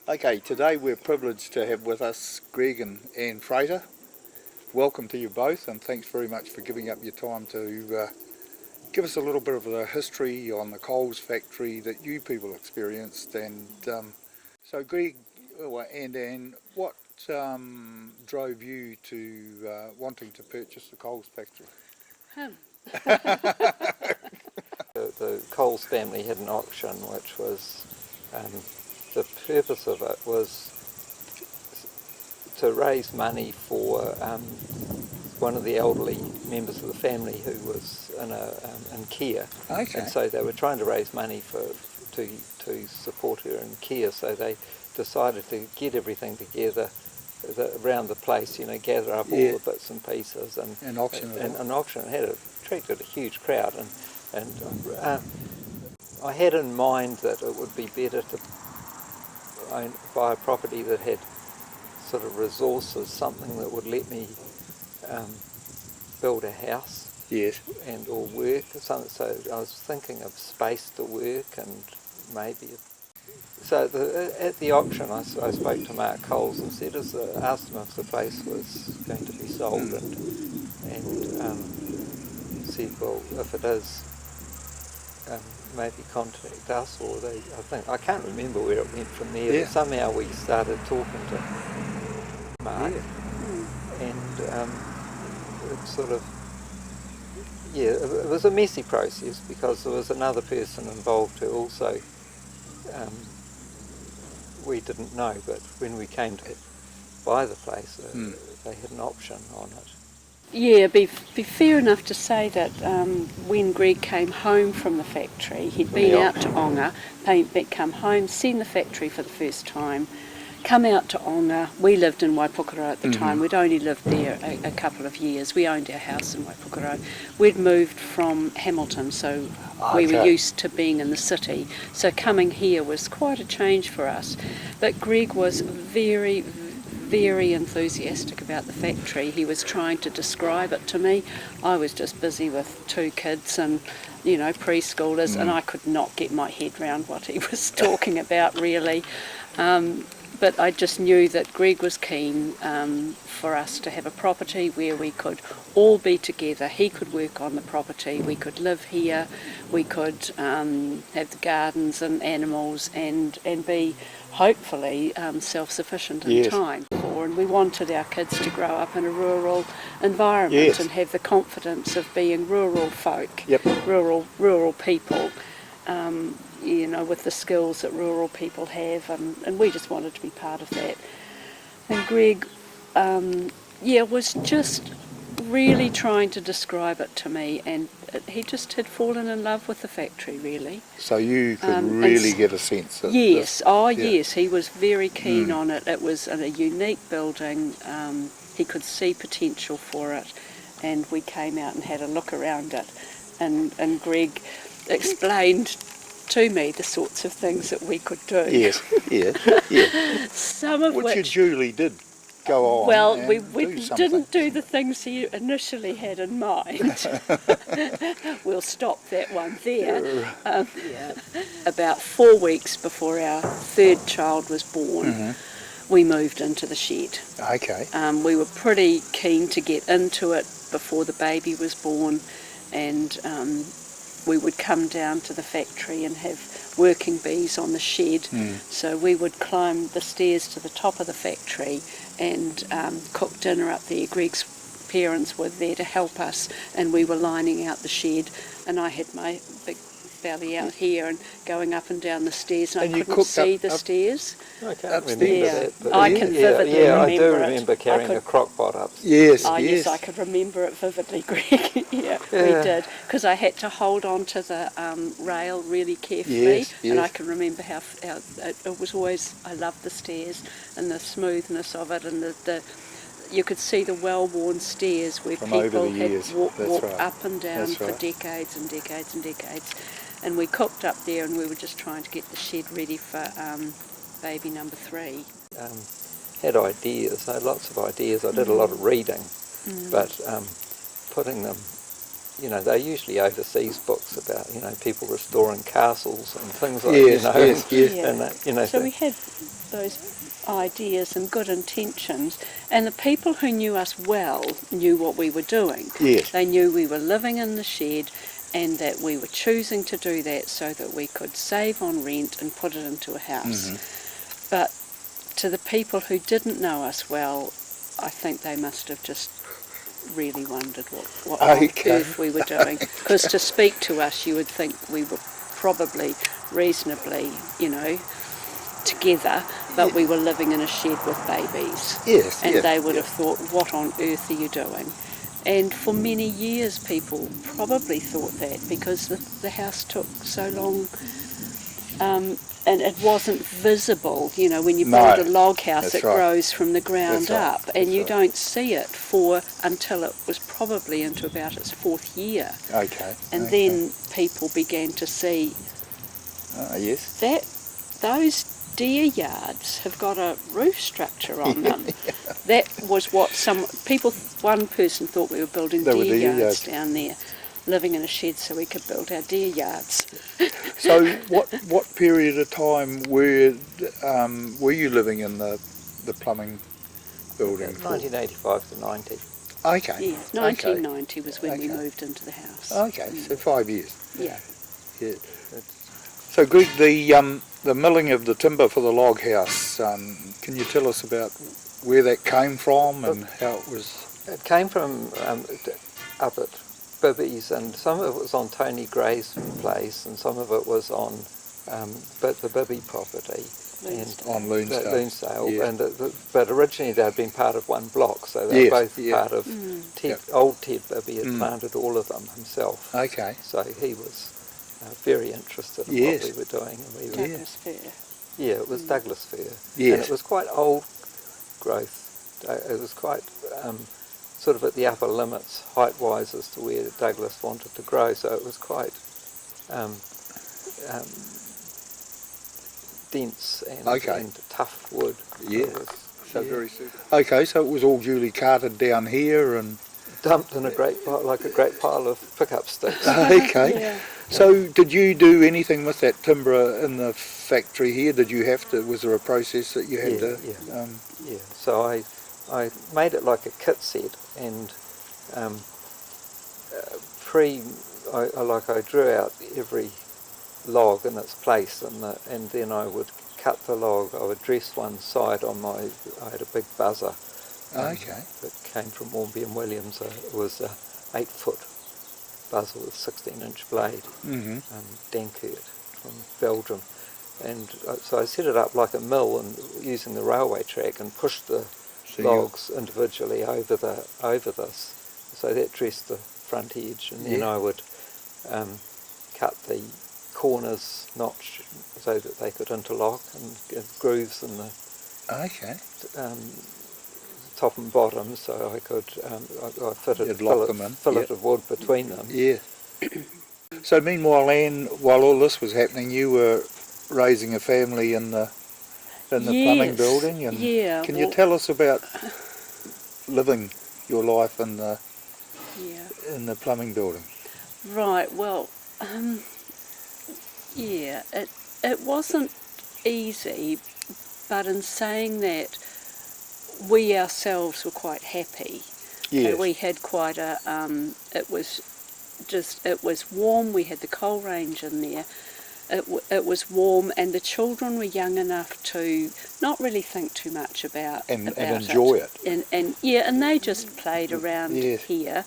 Okay, today we're privileged to have with us Greg and Frater. Welcome to you both, and thanks very much for giving up your time to give us a little bit of the history on the Coles factory that you people experienced. And so Greg and what drove you to wanting to purchase the Coles factory? The Coles family had an auction, which was, the purpose of it was to raise money for one of the elderly members of the family who was in care. Okay. And so they were trying to raise money to support her in care, so they decided to get everything together around the place, gather up all the bits and pieces and auction it. And an auction. It attracted a huge crowd, and I had in mind that it would be better to buy a property that had sort of resources, something that would let me build a house. Yes. And or work or something. So I was thinking of space to work and maybe. So at the auction, I spoke to Mark Coles and asked him if the place was going to be sold, and said, well, if it is, maybe contact us, or I can't remember where it went from there, but somehow we started talking to Mark, and it sort of, it was a messy process because there was another person involved who also we didn't know, but when we came to buy the place, they had an option on it. Yeah, be fair enough to say that when Greg came home from the factory, he'd been out to Onga, come home, seen the factory for the first time, come out to Onga. We lived in Waipukaro at the time. We'd only lived there a couple of years. We owned our house in Waipukaro. We'd moved from Hamilton, so we were used to being in the city. So coming here was quite a change for us. But Greg was very, very enthusiastic about the factory. He was trying to describe it to me. I was just busy with 2 kids and preschoolers, and I could not get my head around what he was talking about really. But I just knew that Greg was keen for us to have a property where we could all be together. He could work on the property, we could live here, we could have the gardens and animals and be hopefully self-sufficient in time. And we wanted our kids to grow up in a rural environment and have the confidence of being rural folk, rural people. With the skills that rural people have, and we just wanted to be part of that. And Greg, was just really trying to describe it to me, and he just had fallen in love with the factory, really. So you could really get a sense of yes, yes, he was very keen on it. It was a unique building. He could see potential for it, and we came out and had a look around it, and Greg explained to me the sorts of things that we could do. Yes. Some of which you duly did go on. Well, we didn't do the things he initially had in mind. We'll stop that one there. About 4 weeks before our 3rd child was born, we moved into the shed. Okay. We were pretty keen to get into it before the baby was born, and we would come down to the factory and have working bees on the shed. So we would climb the stairs to the top of the factory and cook dinner up there. Greg's parents were there to help us, and we were lining out the shed, and I had my big belly out here and going up and down the stairs, and I couldn't see the stairs. I can't remember that. But I can vividly remember I do remember carrying a crock pot up. Yes, yes, I could remember it vividly, Greg. We did, because I had to hold on to the rail really carefully, and I can remember how it was always, I loved the stairs and the smoothness of it, and you could see the well-worn stairs where from people had walked right. up and down for decades and decades and decades. And we cooked up there, and we were just trying to get the shed ready for baby number 3. Had ideas, I had lots of ideas. I did a lot of reading, but putting them you know, they're usually overseas books about, you know, people restoring castles and things like Yes, you know. yes, yes. Yeah. And, you know, So we had those ideas and good intentions, and the people who knew us well knew what we were doing. Yes. They knew we were living in the shed and that we were choosing to do that so that we could save on rent and put it into a house. Mm-hmm. But to the people who didn't know us well, I think they must have just really wondered what on earth we were doing. Because to speak to us, you would think we were probably reasonably, you know, together, but we were living in a shed with babies. Yes, and yes, they would yes. have thought, what on earth are you doing? And for many years people probably thought that because the house took so long, and it wasn't visible. You know, when you No, build a log house, that's it right. grows from the ground That's right, up, and that's you right. don't see it until it was probably into about its 4th year. Okay. And okay. then people began to see Yes. that those deer yards have got a roof structure on them. That was what one person thought we were building They were deer deer yards yards. down there, living in a shed so we could build our deer yards. So what period of time were you living in the plumbing building for? 1985 to 90. Okay. Yeah, 1990 was when we Okay. moved into the house. Okay, so 5 years. Yeah. Yeah. So Greg, the milling of the timber for the log house, can you tell us about where that came from and how it was? It came from up at Bibby's, and some of it was on Tony Gray's place, and some of it was on the Bibby property. Loonsdale. On Loonsdale. Loonsdale, Yeah. and but originally they'd been part of one block, so they were Yes, both yeah. part of Ted. Old Ted Bibby had planted all of them himself, Okay. so he was very interested in Yes. what we were doing. And we were, Douglas fir. yeah, it was Douglas fir, Yes. and it was quite old growth. It was quite sort of at the upper limits height-wise as to where Douglas wanted to grow, so it was quite dense and, Okay. and tough wood. Yeah. It was, So very suitable. Okay, so it was all duly carted down here and dumped in a great pile of pickup sticks. okay. Yeah. So did you do anything with that timber in the factory here? Did you have to, was there a process that you had Yeah, to? yeah. Yeah, so I made it like a kit set, and I drew out every log in its place, and then I would cut the log. I would dress one side on I had a big buzzer. Okay. That came from Ormby and Williams. It was a 8-foot buzzer with 16-inch blade, Mm-hmm. Dankert from Belgium. And so I set it up like a mill and using the railway track and pushed the So you- logs individually over this. So that dressed the front edge, and then Yeah. I would cut the corners notch so that they could interlock, and give grooves in the Okay. top and bottom, so I could I fitted You'd lock them in, fillet yeah. of wood between them. Yeah. So meanwhile, Anne, while all this was happening, you were raising a family in the plumbing Yes, building, and yeah, can you well- tell us about living your life in the plumbing building? Right, well, yeah, it wasn't easy, but in saying that, we ourselves were quite happy. Yes. We had quite a, it was warm, we had the coal range in there, it was warm, and the children were young enough to not really think too much about And about enjoy it. And they just played around Yes. here.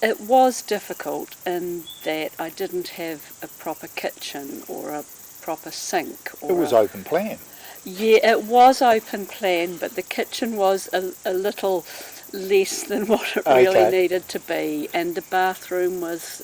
It was difficult in that I didn't have a proper kitchen or a proper sink. Or It was open plan. yeah, it was open plan, but the kitchen was a little less than what it really Okay. needed to be, and the bathroom was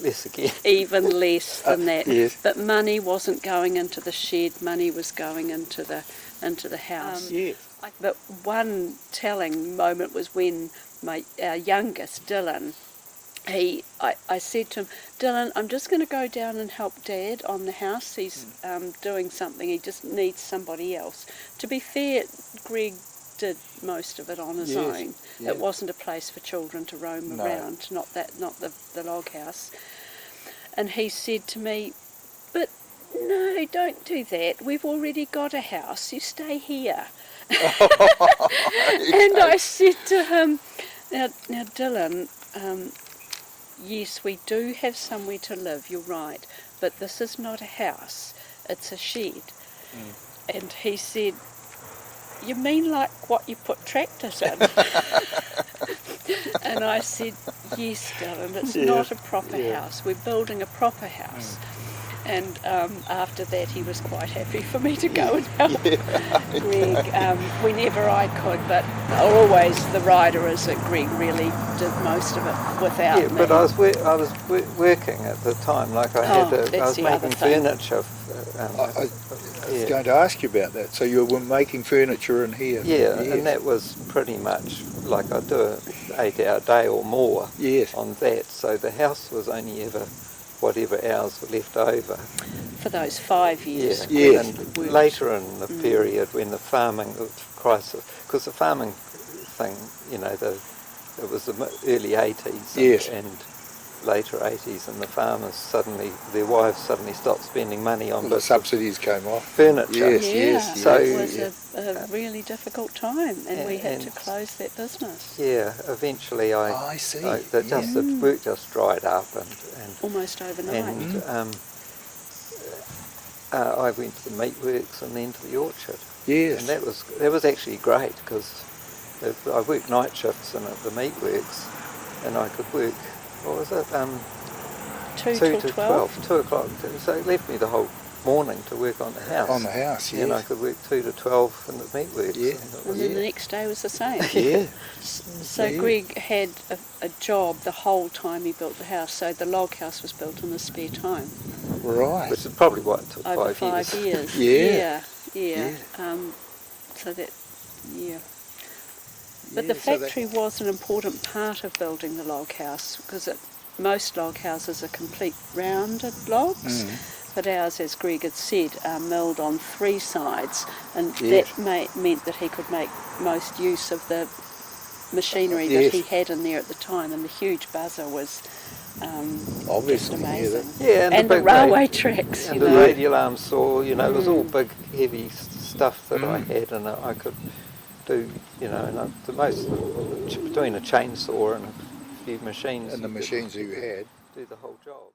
Less again. even less than that. Yes. But money wasn't going into the shed; money was going into the house. Yes. But one telling moment was when our youngest, Dylan, I said to him, Dylan, I'm just going to go down and help Dad on the house. He's doing something. He just needs somebody else. To be fair, Greg did most of it on his Yes, own. yeah. It wasn't a place for children to roam No. around, not the log house. And he said to me, "But no, don't do that. We've already got a house. You stay here." And I said to him, now Dylan, yes, we do have somewhere to live, you're right, but this is not a house, it's a shed. And he said, "You mean like what you put tractors in?" And I said, "Yes, Dylan, it's not a proper house. We're building a proper house." And after that, he was quite happy for me to go and help Greg whenever I could. But always the rider is that Greg really did most of it without me. Yeah, but I was working at the time. Like I was making furniture. I was going to ask you about that. So you were making furniture in here? Yeah, Yes. and that was pretty much like I'd do an 8-hour day or more Yes. on that. So the house was only ever whatever hours were left over. For those 5 years. Yeah, Yes. and later in the period when the farming crisis, because the farming thing, you know, it was the early 80s Yes. and later 80s, and the farmers their wives suddenly stopped spending money on The subsidies came off. furniture. Yes, Yeah, yes, So- it was a really difficult time, and we had to and- close that business. Yeah, eventually I see. the work just dried up and Almost overnight. and I went to the meatworks and then to the orchard. Yes. And that was actually great because I worked night shifts in at the meatworks, and I could work. What was it? 2 2 till to 12. 2 o'clock. So it left me the whole morning to work on the house. On the house, yes. And I could work 2 to 12 in the meatworks. Yeah. And it And then the next day was the same. Yeah. So Yeah. Greg had a job the whole time he built the house. So the log house was built in his spare time. Right. Which is probably what it took Over 5 years. Yeah. Yeah. So that, yeah. But the Yeah, so that- factory was an important part of building the log house because most log houses are complete rounded logs. But ours, as Greg had said, are milled on 3 sides, and Yes. that meant that he could make most use of the machinery Yes. that he had in there at the time, and the huge buzzer was just Obviously, amazing. Yeah, And the big railway tracks, and you the know. radial arm saw, you know, it was all big, heavy stuff that I had, and I could do, you know, and the most between a chainsaw and a few machines. And the you could machines you had. do the whole job.